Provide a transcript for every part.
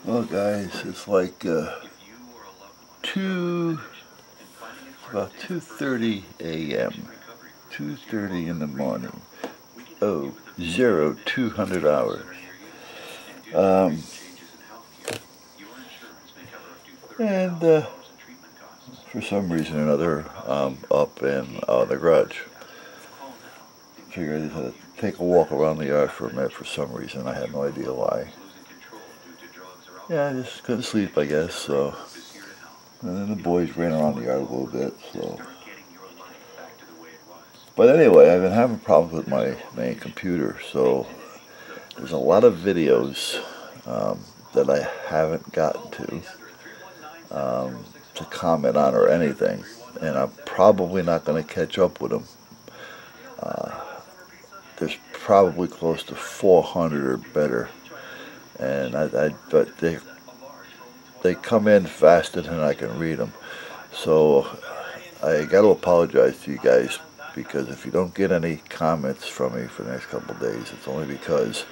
Well, guys, it's like two about 2:30 a.m. 2:30 in the morning. Oh, 200 hours. And for some reason or another, I'm up and out of the garage. Figured I just had to take a walk around the yard for a minute for some reason. I had no idea why. Yeah, I just couldn't sleep, I guess, so. And then the boys ran around the yard a little bit, so. But anyway, I've been having problems with my main computer, so there's a lot of videos that I haven't gotten to comment on or anything, and I'm probably not going to catch up with them. There's probably close to 400 or better, and but they come in faster than I can read them. So I got to apologize to you guys, because if you don't get any comments from me for the next couple of days, it's only because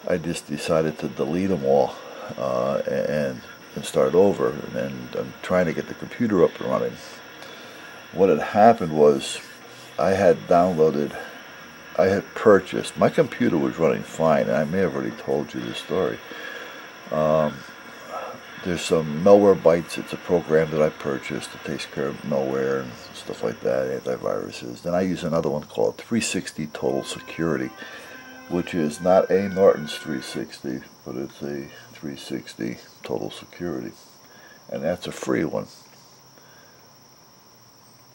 I just decided to delete them all and start over, and I'm trying to get the computer up and running. What had happened was I had purchased, my computer was running fine, and I may have already told you this story. There's some Malwarebytes. It's a program that I purchased that takes care of malware and stuff like that, antiviruses. Then I use another one called 360 Total Security, which is not a Norton's 360, but it's a 360 Total Security, and that's a free one.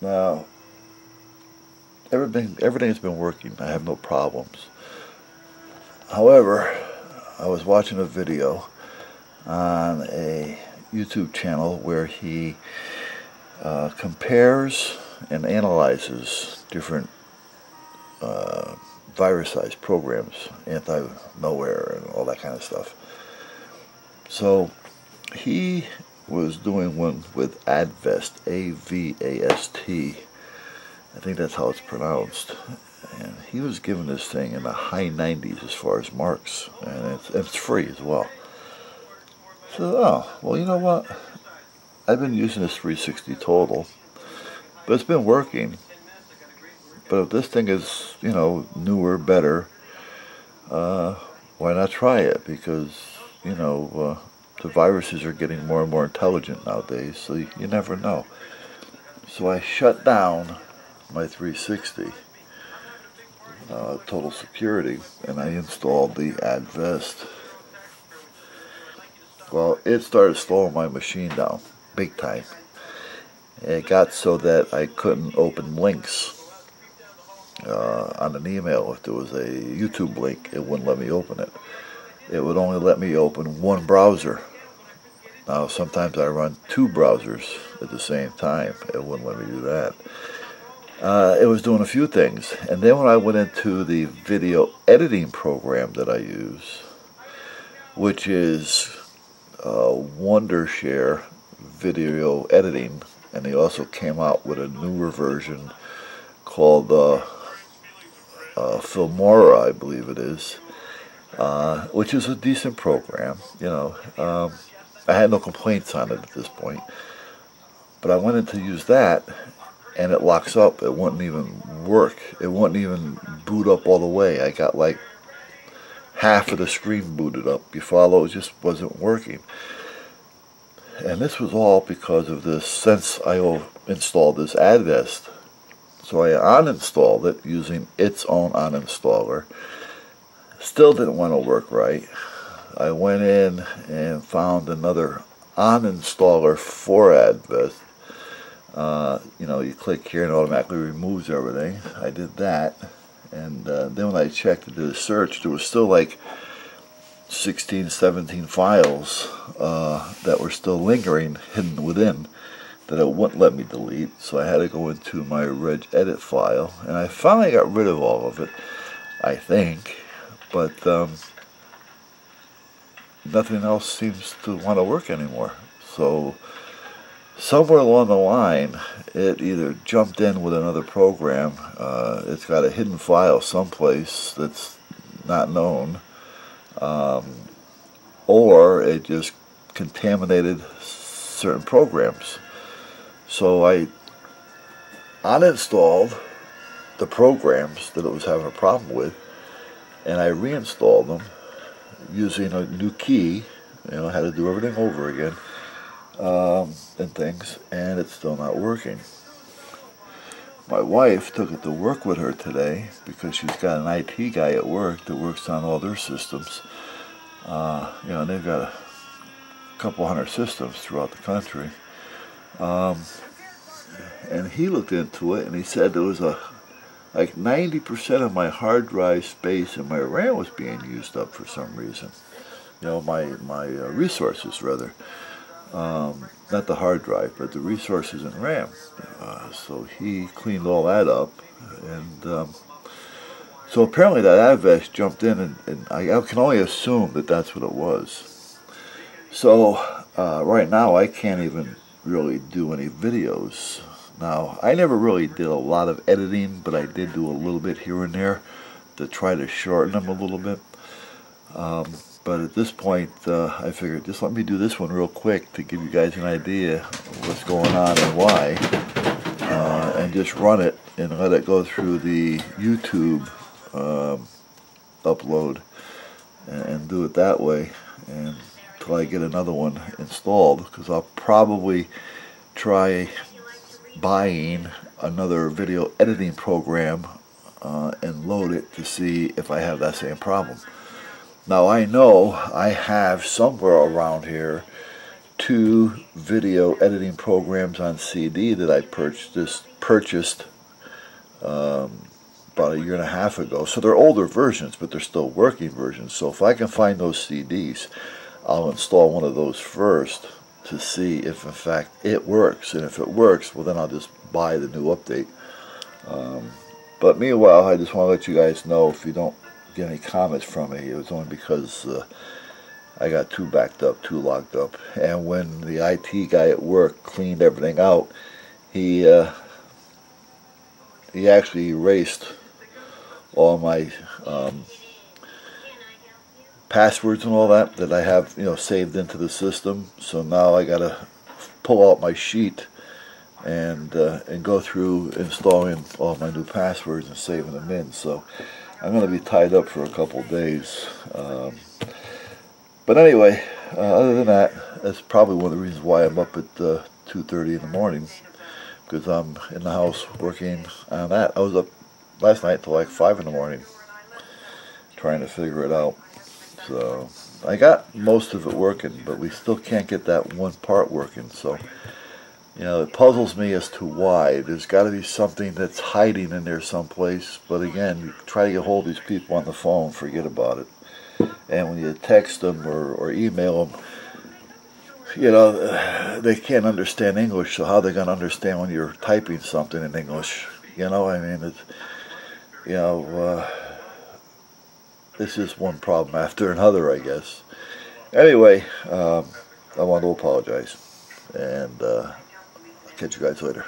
Now, everything's been working. I have no problems. However, I was watching a video on a YouTube channel where he compares and analyzes different virusized programs, anti-malware and all that kind of stuff. So he was doing one with Avast, A-V-A-S-T. I think that's how it's pronounced. And he was giving this thing in the high 90s as far as marks, and it's free as well. So, oh, well, you know what? I've been using this 360 Total, but it's been working. But if this thing is, you know, newer, better, why not try it? Because, you know, the viruses are getting more and more intelligent nowadays, so you never know. So I shut down my 360 Total Security, and I installed the Avast. Well, it started slowing my machine down big time. It got so that I couldn't open links on an email. If there was a YouTube link, it wouldn't let me open it. It would only let me open one browser. Now, sometimes I run two browsers at the same time. It wouldn't let me do that. It was doing a few things. And then when I went into the video editing program that I use, which is Wondershare video editing, and they also came out with a newer version called Filmora, I believe it is, which is a decent program. You know, I had no complaints on it at this point, but I went in to use that, and it locks up. It wouldn't even work. It wouldn't even boot up all the way. I got like half of the screen booted up. You follow? It just wasn't working. And this was all because of this, since I installed this Avast. So I uninstalled it using its own uninstaller. Still didn't want to work right. I went in and found another uninstaller for Avast. You know, you click here and it automatically removes everything. I did that. And then when I checked to do the search, there was still like 16, 17 files that were still lingering, hidden within, that it wouldn't let me delete. So I had to go into my regedit file, and I finally got rid of all of it, I think. But nothing else seems to want to work anymore. So somewhere along the line, it either jumped in with another program. It's got a hidden file someplace that's not known, or it just contaminated certain programs. So I uninstalled the programs that it was having a problem with, and I reinstalled them using a new key. You know, I had to do everything over again and things, and it's still not working. My wife took it to work with her today because she's got an IT guy at work that works on all their systems. You know, they've got a couple hundred systems throughout the country. And he looked into it and he said there was like 90% of my hard drive space and my RAM was being used up for some reason. You know, my resources rather. Not the hard drive, but the resources in RAM. So he cleaned all that up, and so apparently that Avast jumped in, and I can only assume that that's what it was. So right now I can't even really do any videos. Now, I never really did a lot of editing, but I did do a little bit here and there to try to shorten them a little bit. But at this point, I figured just let me do this one real quick to give you guys an idea of what's going on and why, and just run it and let it go through the YouTube upload and do it that way until I get another one installed, because I'll probably try buying another video editing program and load it to see if I have that same problem. Now I know I have somewhere around here 2 video editing programs on CD that I purchased about a year and a half ago. So they're older versions, but they're still working versions. So if I can find those CDs, I'll install one of those first to see if in fact it works. And if it works, well then I'll just buy the new update. But meanwhile, I just want to let you guys know, if you don't get any comments from me, it was only because I got too backed up, too locked up. And when the IT guy at work cleaned everything out, he actually erased all my passwords and all that I have, you know, saved into the system. So now I gotta pull out my sheet and go through installing all my new passwords and saving them in. So I'm going to be tied up for a couple days. But anyway, other than that, that's probably one of the reasons why I'm up at 2:30 in the morning, because I'm in the house working on that. I was up last night till like 5 in the morning trying to figure it out. So I got most of it working, but we still can't get that one part working. So, you know, it puzzles me as to why. There's got to be something that's hiding in there someplace. But again, you try to get hold of these people on the phone, forget about it. And when you text them or email them, you know, they can't understand English. So how are they going to understand when you're typing something in English? You know, I mean, it's, you know, it's just one problem after another, I guess. Anyway, I want to apologize. And catch you guys later.